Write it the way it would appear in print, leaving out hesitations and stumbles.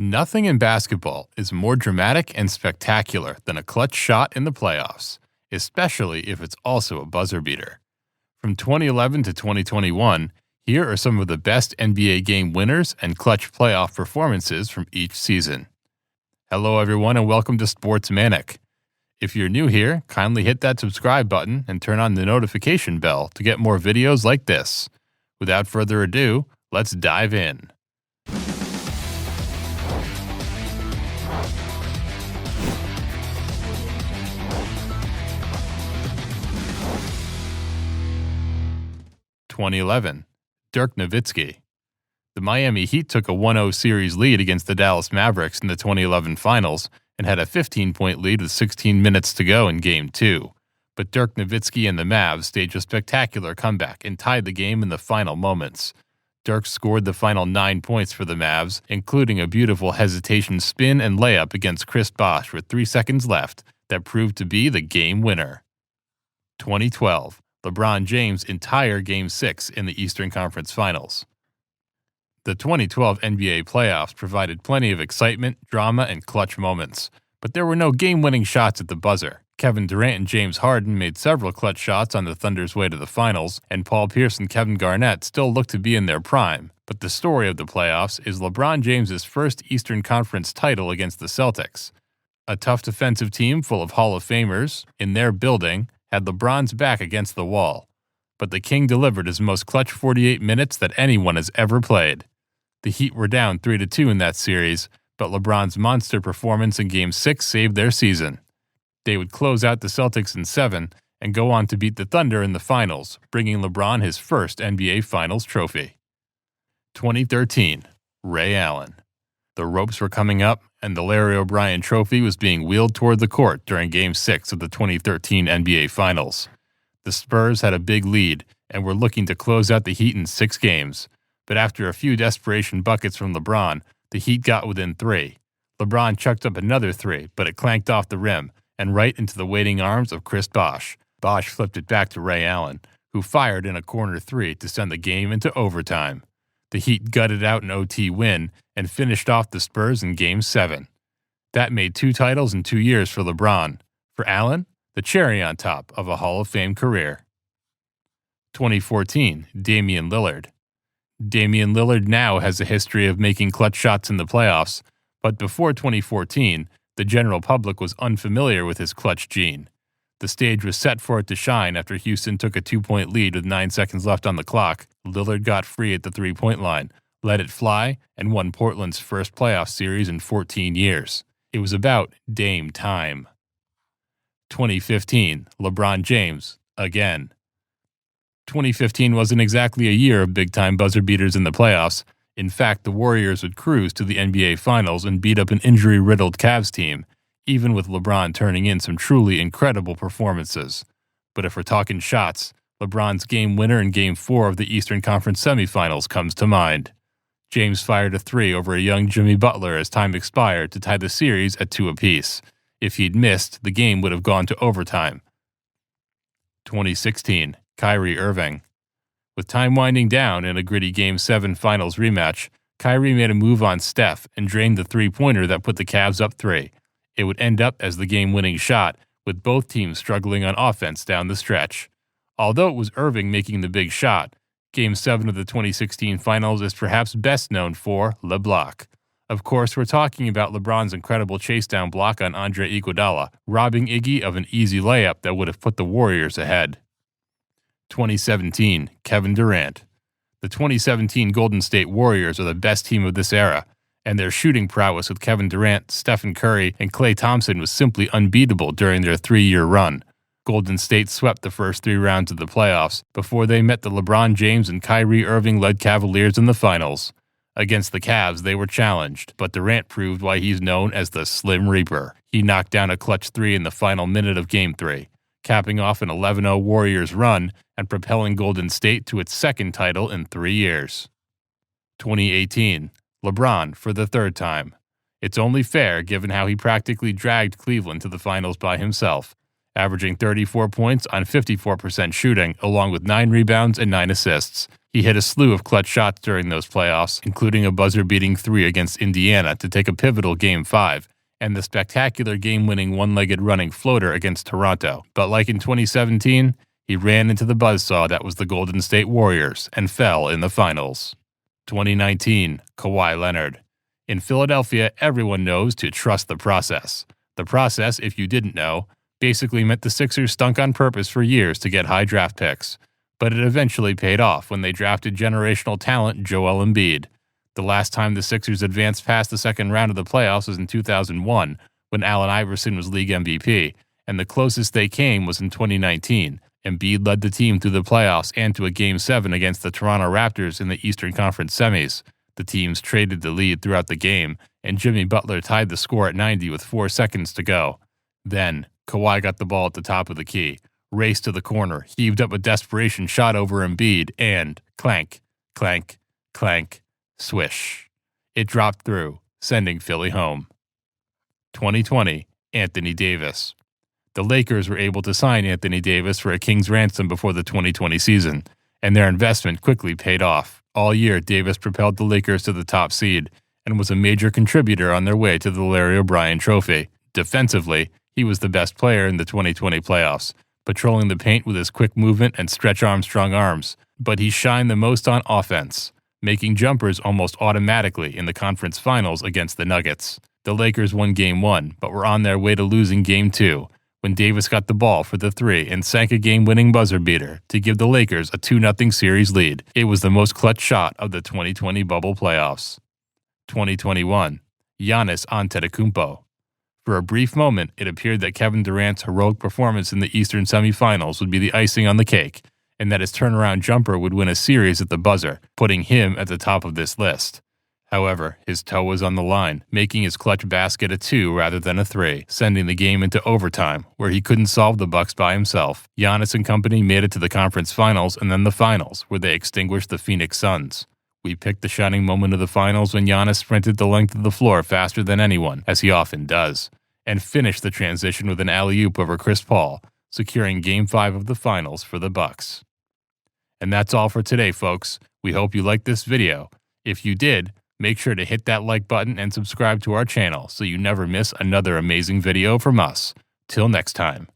Nothing in basketball is more dramatic and spectacular than a clutch shot in the playoffs, especially if it's also a buzzer beater. From 2011 to 2021, here are some of the best NBA game winners and clutch playoff performances from each season. Hello everyone and welcome to Sports Manic. If you're new here, kindly hit that subscribe button and turn on the notification bell to get more videos like this. Without further ado, let's dive in. (2011) Dirk Nowitzki. The Miami Heat took a 1-0 series lead against the Dallas Mavericks in the 2011 Finals and had a 15-point lead with 16 minutes to go in Game 2. But Dirk Nowitzki and the Mavs staged a spectacular comeback and tied the game in the final moments. Dirk scored the final 9 points for the Mavs, including a beautiful hesitation spin and layup against Chris Bosh with 3 seconds left that proved to be the game winner. 2012. LeBron James' entire Game 6 in the Eastern Conference Finals. The 2012 NBA playoffs provided plenty of excitement, drama, and clutch moments, but there were no game-winning shots at the buzzer. Kevin Durant and James Harden made several clutch shots on the Thunder's way to the finals, and Paul Pierce and Kevin Garnett still look to be in their prime. But the story of the playoffs is LeBron James' first Eastern Conference title against the Celtics. A tough defensive team full of Hall of Famers, in their building, had LeBron's back against the wall. But the King delivered his most clutch 48 minutes that anyone has ever played. The Heat were down 3-2 in that series, but LeBron's monster performance in Game 6 saved their season. They would close out the Celtics in 7 and go on to beat the Thunder in the finals, bringing LeBron his first NBA Finals trophy. 2013. Ray Allen. The ropes were coming up, and the Larry O'Brien Trophy was being wheeled toward the court during Game 6 of the 2013 NBA Finals. The Spurs had a big lead and were looking to close out the Heat in 6 games, but after a few desperation buckets from LeBron, the Heat got within 3. LeBron chucked up another 3, but it clanked off the rim and right into the waiting arms of Chris Bosh. Bosh flipped it back to Ray Allen, who fired in a corner 3 to send the game into overtime. The Heat gutted out an OT win and finished off the Spurs in Game 7. That made 2 titles in 2 years for LeBron. For Allen, the cherry on top of a Hall of Fame career. 2014. Damian Lillard. Damian Lillard now has a history of making clutch shots in the playoffs, but before 2014, the general public was unfamiliar with his clutch gene. The stage was set for it to shine after Houston took a 2-point lead with 9 seconds left on the clock. Lillard got free at the 3-point line, let it fly, and won Portland's first playoff series in 14 years. It was about Dame time. 2015. LeBron James, again. 2015 wasn't exactly a year of big-time buzzer beaters in the playoffs. In fact, the Warriors would cruise to the NBA Finals and beat up an injury-riddled Cavs team, even with LeBron turning in some truly incredible performances. But if we're talking shots, LeBron's game winner in Game 4 of the Eastern Conference semifinals comes to mind. James fired a 3 over a young Jimmy Butler as time expired to tie the series at 2 apiece. If he'd missed, the game would have gone to overtime. 2016. Kyrie Irving. With time winding down in a gritty Game 7 Finals rematch, Kyrie made a move on Steph and drained the 3-pointer that put the Cavs up 3. It would end up as the game-winning shot, with both teams struggling on offense down the stretch. Although it was Irving making the big shot, Game 7 of the 2016 Finals is perhaps best known for Le Block. Of course, we're talking about LeBron's incredible chase-down block on Andre Iguodala, robbing Iggy of an easy layup that would have put the Warriors ahead. 2017. Kevin Durant. The 2017 Golden State Warriors are the best team of this era, and their shooting prowess with Kevin Durant, Stephen Curry, and Klay Thompson was simply unbeatable during their 3-year run. Golden State swept the first 3 rounds of the playoffs before they met the LeBron James and Kyrie Irving-led Cavaliers in the finals. Against the Cavs, they were challenged, but Durant proved why he's known as the Slim Reaper. He knocked down a clutch 3 in the final minute of Game 3, capping off an 11-0 Warriors run and propelling Golden State to its second title in 3 years. 2018. LeBron for the 3rd time. It's only fair given how he practically dragged Cleveland to the finals by himself. averaging 34 points on 54% shooting, along with 9 rebounds and 9 assists. He hit a slew of clutch shots during those playoffs, including a buzzer-beating 3 against Indiana to take a pivotal Game 5, and the spectacular game-winning one-legged running floater against Toronto. But like in 2017, he ran into the buzzsaw that was the Golden State Warriors and fell in the finals. 2019, Kawhi Leonard. In Philadelphia, everyone knows to trust the process. The process, if you didn't know, basically meant the Sixers stunk on purpose for years to get high draft picks. But it eventually paid off when they drafted generational talent Joel Embiid. The last time the Sixers advanced past the second round of the playoffs was in 2001, when Allen Iverson was league MVP, and the closest they came was in 2019. Embiid led the team through the playoffs and to a Game 7 against the Toronto Raptors in the Eastern Conference semis. The teams traded the lead throughout the game, and Jimmy Butler tied the score at 90 with 4 seconds to go. Then, Kawhi got the ball at the top of the key, raced to the corner, heaved up a desperation shot over Embiid, and clank, clank, clank, swish. It dropped through, sending Philly home. 2020, Anthony Davis. The Lakers were able to sign Anthony Davis for a king's ransom before the 2020 season, and their investment quickly paid off. All year, Davis propelled the Lakers to the top seed and was a major contributor on their way to the Larry O'Brien Trophy. Defensively, he was the best player in the 2020 playoffs, patrolling the paint with his quick movement and Stretch Armstrong arms. But he shined the most on offense, making jumpers almost automatically in the conference finals against the Nuggets. The Lakers won Game 1, but were on their way to losing Game 2, when Davis got the ball for the 3 and sank a game-winning buzzer beater to give the Lakers a 2-0 series lead. It was the most clutch shot of the 2020 bubble playoffs. 2021, Giannis Antetokounmpo. For a brief moment, it appeared that Kevin Durant's heroic performance in the Eastern semifinals would be the icing on the cake, and that his turnaround jumper would win a series at the buzzer, putting him at the top of this list. However, his toe was on the line, making his clutch basket a 2 rather than a 3, sending the game into overtime, where he couldn't solve the Bucks by himself. Giannis and company made it to the conference finals and then the finals, where they extinguished the Phoenix Suns. We picked the shining moment of the finals when Giannis sprinted the length of the floor faster than anyone, as he often does, and finished the transition with an alley-oop over Chris Paul, securing Game 5 of the finals for the Bucks. And that's all for today, folks. We hope you liked this video. If you did, make sure to hit that like button and subscribe to our channel so you never miss another amazing video from us. Till next time.